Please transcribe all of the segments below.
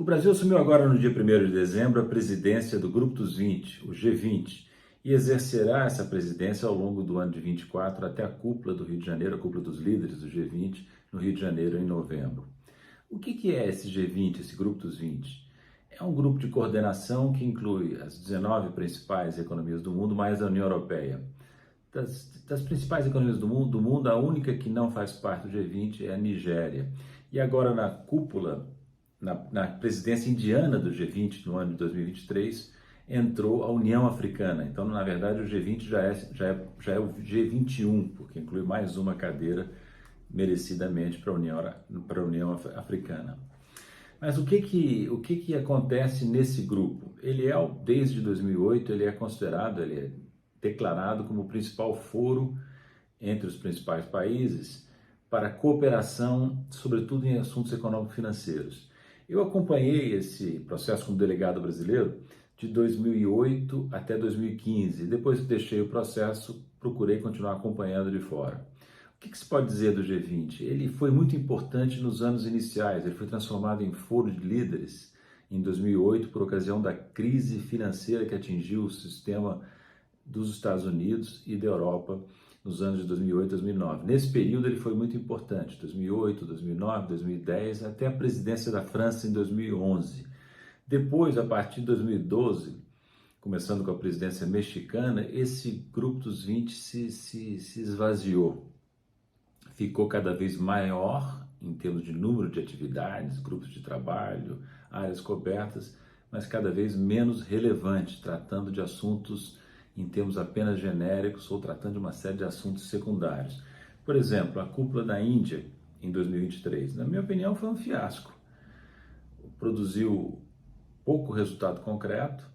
O Brasil assumiu agora no dia 1º de dezembro a presidência do Grupo dos 20, o G20, e exercerá essa presidência ao longo do ano de 24 até a cúpula do Rio de Janeiro, a cúpula dos líderes do G20, no Rio de Janeiro em novembro. O que é esse G20, esse Grupo dos 20? É um grupo de coordenação que inclui as 19 principais economias do mundo, mais a União Europeia. Das principais economias do mundo, a única que não faz parte do G20 é a Nigéria. E agora na cúpula, na presidência indiana do G20 no ano de 2023, entrou a União Africana. Então, na verdade, o G20 já é o G21, porque inclui mais uma cadeira merecidamente para a União Africana. Mas o que acontece nesse grupo? Desde 2008, ele é declarado como o principal foro entre os principais países para cooperação, sobretudo em assuntos econômico-financeiros. Eu acompanhei esse processo como delegado brasileiro de 2008 até 2015. Depois que deixei o processo, procurei continuar acompanhando de fora. O que se pode dizer do G20? Ele foi muito importante nos anos iniciais. Ele foi transformado em foro de líderes em 2008 por ocasião da crise financeira que atingiu o sistema dos Estados Unidos e da Europa nos anos de 2008 e 2009. Nesse período ele foi muito importante, 2008, 2009, 2010, até a presidência da França em 2011. Depois, a partir de 2012, começando com a presidência mexicana, esse grupo dos 20 se esvaziou. Ficou cada vez maior em termos de número de atividades, grupos de trabalho, áreas cobertas, mas cada vez menos relevante, tratando de assuntos em termos apenas genéricos ou tratando de uma série de assuntos secundários. Por exemplo, a cúpula da Índia em 2023, na minha opinião, foi um fiasco. Produziu pouco resultado concreto.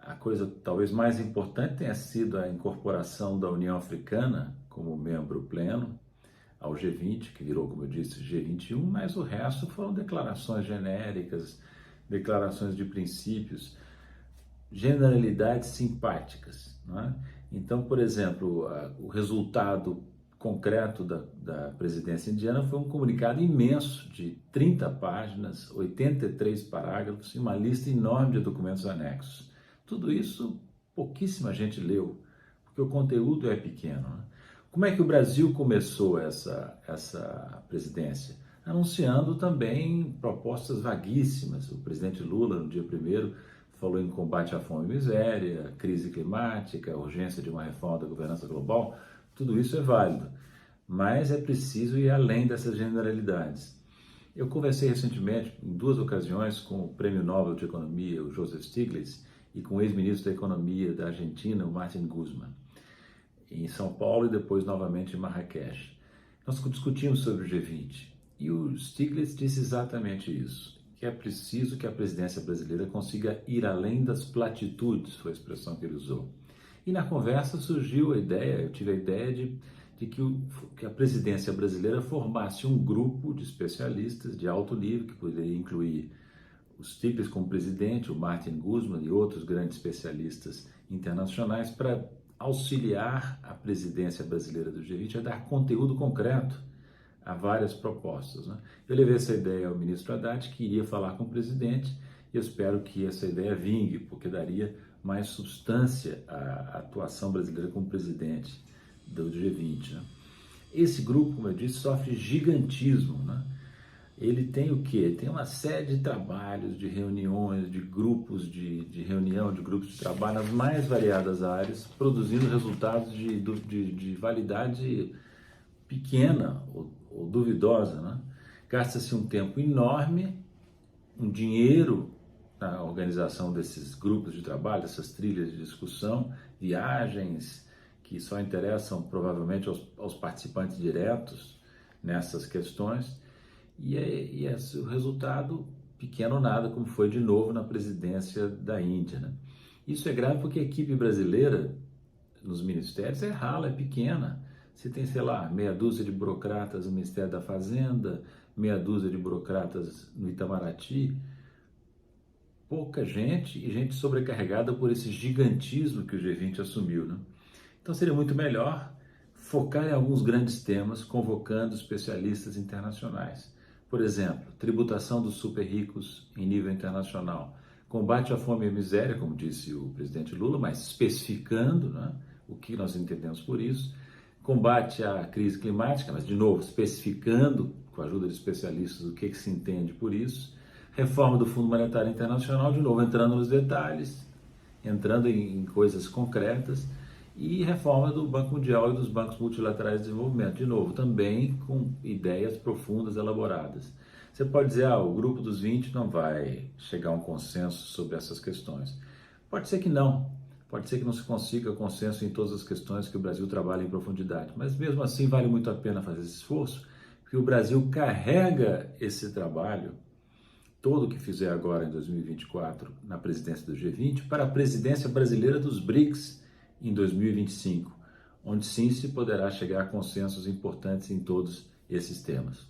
A coisa talvez mais importante tenha sido a incorporação da União Africana como membro pleno ao G20, que virou, como eu disse, G21, mas o resto foram declarações genéricas, declarações de princípios, generalidades simpáticas, não é? Então, por exemplo, o resultado concreto da presidência indiana foi um comunicado imenso de 30 páginas, 83 parágrafos e uma lista enorme de documentos anexos. Tudo isso pouquíssima gente leu, porque o conteúdo é pequeno, né? Como é que o Brasil começou essa presidência? Anunciando também propostas vaguíssimas. O presidente Lula, no dia 1º, falou em combate à fome e miséria, crise climática, urgência de uma reforma da governança global. Tudo isso é válido, mas é preciso ir além dessas generalidades. Eu conversei recentemente, em 2 ocasiões, com o Prêmio Nobel de Economia, o Joseph Stiglitz, e com o ex-ministro da Economia da Argentina, o Martin Guzman, em São Paulo e depois novamente em Marrakech. Nós discutimos sobre o G20 e o Stiglitz disse exatamente isso, que é preciso que a presidência brasileira consiga ir além das platitudes, foi a expressão que ele usou. E na conversa surgiu a ideia, eu tive a ideia de que a presidência brasileira formasse um grupo de especialistas de alto nível, que poderia incluir o Stiglitz como presidente, o Martin Guzman e outros grandes especialistas internacionais, para auxiliar a presidência brasileira do G20 a dar conteúdo concreto a várias propostas, né? Eu levei essa ideia ao ministro Haddad, que iria falar com o presidente, e eu espero que essa ideia vingue, porque daria mais substância à atuação brasileira como presidente do G20, né? Esse grupo, como eu disse, sofre gigantismo, né? Ele tem o quê? Tem uma série de trabalhos, de reuniões, de grupos de reunião, de grupos de trabalho nas mais variadas áreas, produzindo resultados de validade pequena ou duvidosa, né? Gasta-se um tempo enorme, um dinheiro na organização desses grupos de trabalho, dessas trilhas de discussão, viagens que só interessam provavelmente aos participantes diretos nessas questões, e o resultado pequeno ou nada, como foi de novo na presidência da Índia, né? Isso é grave porque a equipe brasileira nos ministérios é rala, é pequena. Você tem, sei lá, meia dúzia de burocratas no Ministério da Fazenda, meia dúzia de burocratas no Itamaraty, pouca gente e gente sobrecarregada por esse gigantismo que o G20 assumiu, né? Então seria muito melhor focar em alguns grandes temas, convocando especialistas internacionais. Por exemplo, tributação dos super ricos em nível internacional, combate à fome e à miséria, como disse o presidente Lula, mas especificando, né, o que nós entendemos por isso, combate à crise climática, mas de novo especificando, com a ajuda de especialistas, o que se entende por isso, reforma do Fundo Monetário Internacional, de novo entrando nos detalhes, entrando em coisas concretas, e reforma do Banco Mundial e dos bancos multilaterais de desenvolvimento, de novo, também com ideias profundas, elaboradas. Você pode dizer, o grupo dos 20 não vai chegar a um consenso sobre essas questões. Pode ser que não. Pode ser que não se consiga consenso em todas as questões que o Brasil trabalha em profundidade, mas mesmo assim vale muito a pena fazer esse esforço, porque o Brasil carrega esse trabalho todo que fizer agora em 2024 na presidência do G20 para a presidência brasileira dos BRICS em 2025, onde sim se poderá chegar a consensos importantes em todos esses temas.